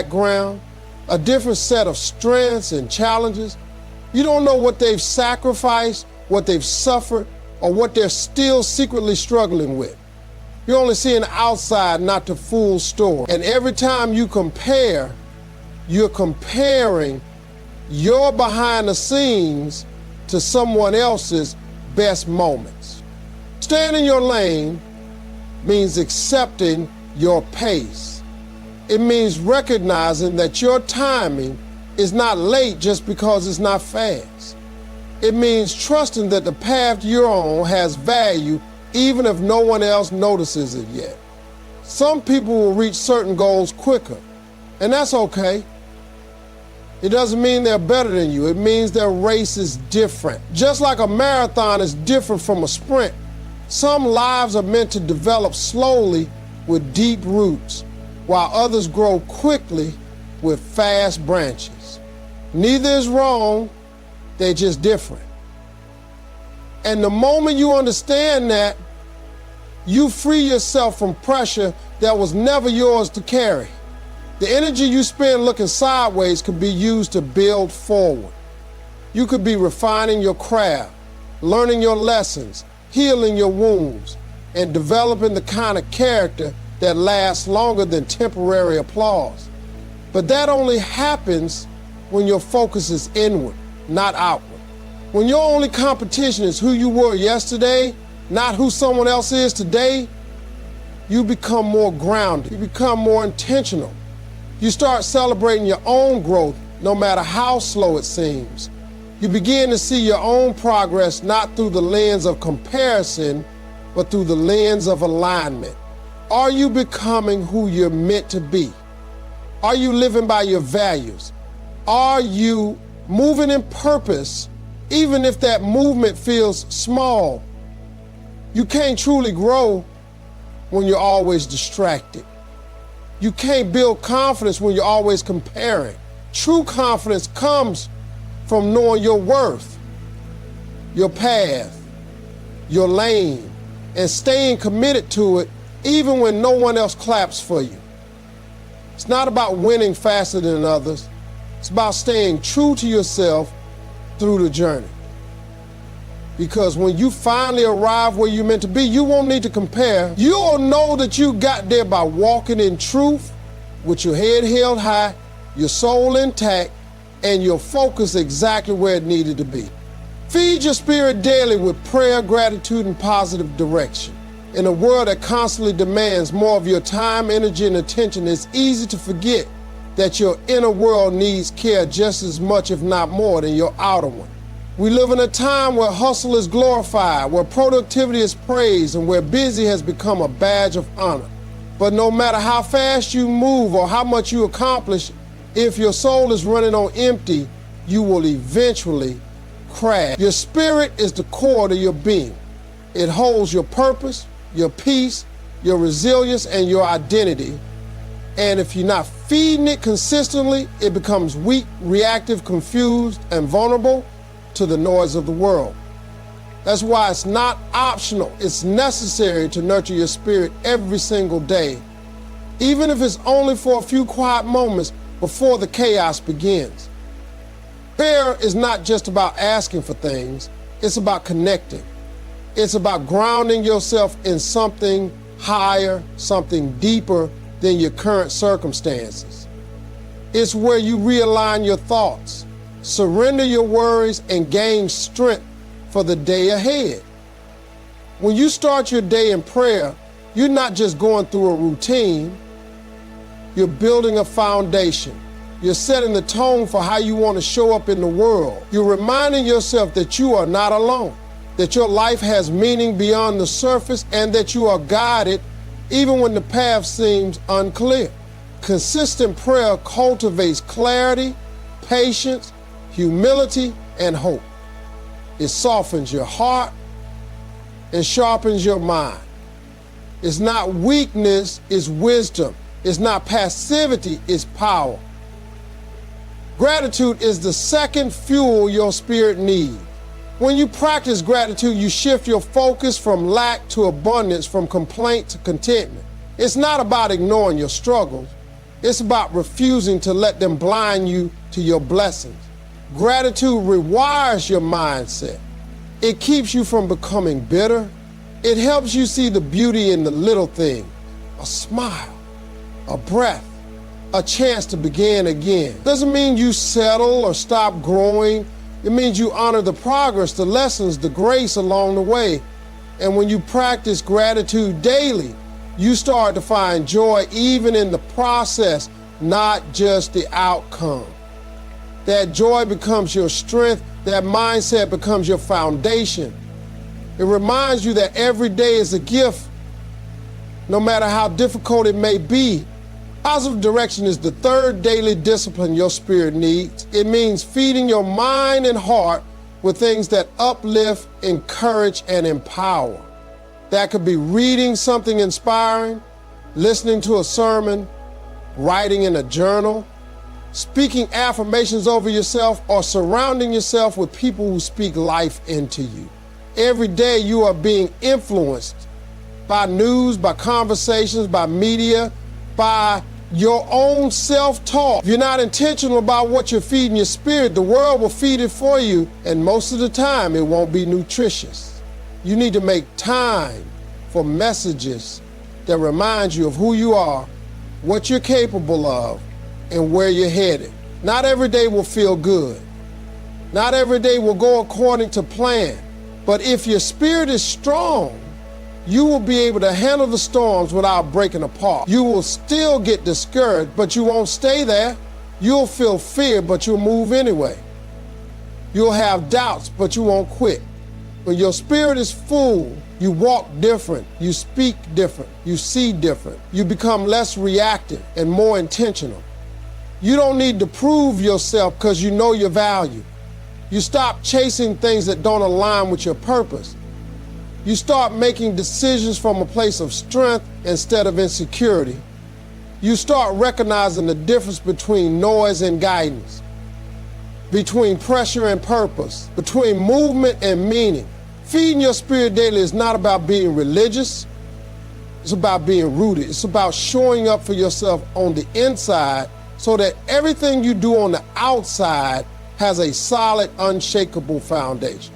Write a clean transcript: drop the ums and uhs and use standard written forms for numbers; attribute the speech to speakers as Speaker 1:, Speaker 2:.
Speaker 1: background, a different set of strengths and challenges. You don't know what they've sacrificed, what they've suffered, or what they're still secretly struggling with. You're only seeing the outside, not the full story. And every time you compare, you're comparing your behind the scenes to someone else's best moments. Staying in your lane means accepting your pace. It means recognizing that your timing is not late just because it's not fast. It means trusting that the path you're on has value even if no one else notices it yet. Some people will reach certain goals quicker, and that's okay. It doesn't mean they're better than you. It means their race is different. Just like a marathon is different from a sprint, some lives are meant to develop slowly with deep roots, while others grow quickly with fast branches. Neither is wrong, they're just different. And the moment you understand that, you free yourself from pressure that was never yours to carry. The energy you spend looking sideways could be used to build forward. You could be refining your craft, learning your lessons, healing your wounds, and developing the kind of character that lasts longer than temporary applause. But that only happens when your focus is inward, not outward. When your only competition is who you were yesterday, not who someone else is today, you become more grounded, you become more intentional. You start celebrating your own growth, no matter how slow it seems. You begin to see your own progress not through the lens of comparison, but through the lens of alignment. Are you becoming who you're meant to be? Are you living by your values? Are you moving in purpose, even if that movement feels small? You can't truly grow when you're always distracted. You can't build confidence when you're always comparing. True confidence comes from knowing your worth, your path, your lane, and staying committed to it even when no one else claps for you. It's not about winning faster than others. It's about staying true to yourself through the journey. Because when you finally arrive where you're meant to be, you won't need to compare. You'll know that you got there by walking in truth, with your head held high, your soul intact, and your focus exactly where it needed to be. Feed your spirit daily with prayer, gratitude, and positive direction. In a world that constantly demands more of your time, energy, and attention, it's easy to forget that your inner world needs care just as much, if not more, than your outer one. We live in a time where hustle is glorified, where productivity is praised, and where busy has become a badge of honor. But no matter how fast you move or how much you accomplish, if your soul is running on empty, you will eventually crash. Your spirit is the core to your being. It holds your purpose, your peace, your resilience, and your identity. And if you're not feeding it consistently, it becomes weak, reactive, confused, and vulnerable to the noise of the world. That's why it's not optional. It's necessary to nurture your spirit every single day, even if it's only for a few quiet moments before the chaos begins. Prayer is not just about asking for things, it's about connecting. It's about grounding yourself in something higher, something deeper than your current circumstances. It's where you realign your thoughts, surrender your worries, and gain strength for the day ahead. When you start your day in prayer, you're not just going through a routine, you're building a foundation. You're setting the tone for how you want to show up in the world. You're reminding yourself that you are not alone, that your life has meaning beyond the surface, and that you are guided even when the path seems unclear. Consistent prayer cultivates clarity, patience, humility, and hope. It softens your heart and sharpens your mind. It's not weakness, it's wisdom. It's not passivity, it's power. Gratitude is the second fuel your spirit needs. When you practice gratitude, you shift your focus from lack to abundance, from complaint to contentment. It's not about ignoring your struggles. It's about refusing to let them blind you to your blessings. Gratitude rewires your mindset. It keeps you from becoming bitter. It helps you see the beauty in the little thing. A smile, a breath, a chance to begin again. Doesn't mean you settle or stop growing. It means you honor the progress, the lessons, the grace along the way. And when you practice gratitude daily, you start to find joy even in the process, not just the outcome. That joy becomes your strength. That mindset becomes your foundation. It reminds you that every day is a gift, no matter how difficult it may be. Positive direction is the third daily discipline your spirit needs. It means feeding your mind and heart with things that uplift, encourage, and empower. That could be reading something inspiring, listening to a sermon, writing in a journal, speaking affirmations over yourself, or surrounding yourself with people who speak life into you. Every day you are being influenced by news, by conversations, by media, by your own self-talk. If you're not intentional about what you're feeding your spirit, the world will feed it for you, and most of the time it won't be nutritious. You need to make time for messages that remind you of who you are, what you're capable of, and where you're headed. Not every day will feel good. Not every day will go according to plan. But if your spirit is strong, you will be able to handle the storms without breaking apart. You will still get discouraged, but you won't stay there. You'll feel fear, but you'll move anyway. You'll have doubts, but you won't quit. When your spirit is full, you walk different, you speak different, you see different. You become less reactive and more intentional. You don't need to prove yourself because you know your value. You stop chasing things that don't align with your purpose. You start making decisions from a place of strength instead of insecurity. You start recognizing the difference between noise and guidance, between pressure and purpose, between movement and meaning. Feeding your spirit daily is not about being religious. It's about being rooted. It's about showing up for yourself on the inside so that everything you do on the outside has a solid, unshakable foundation.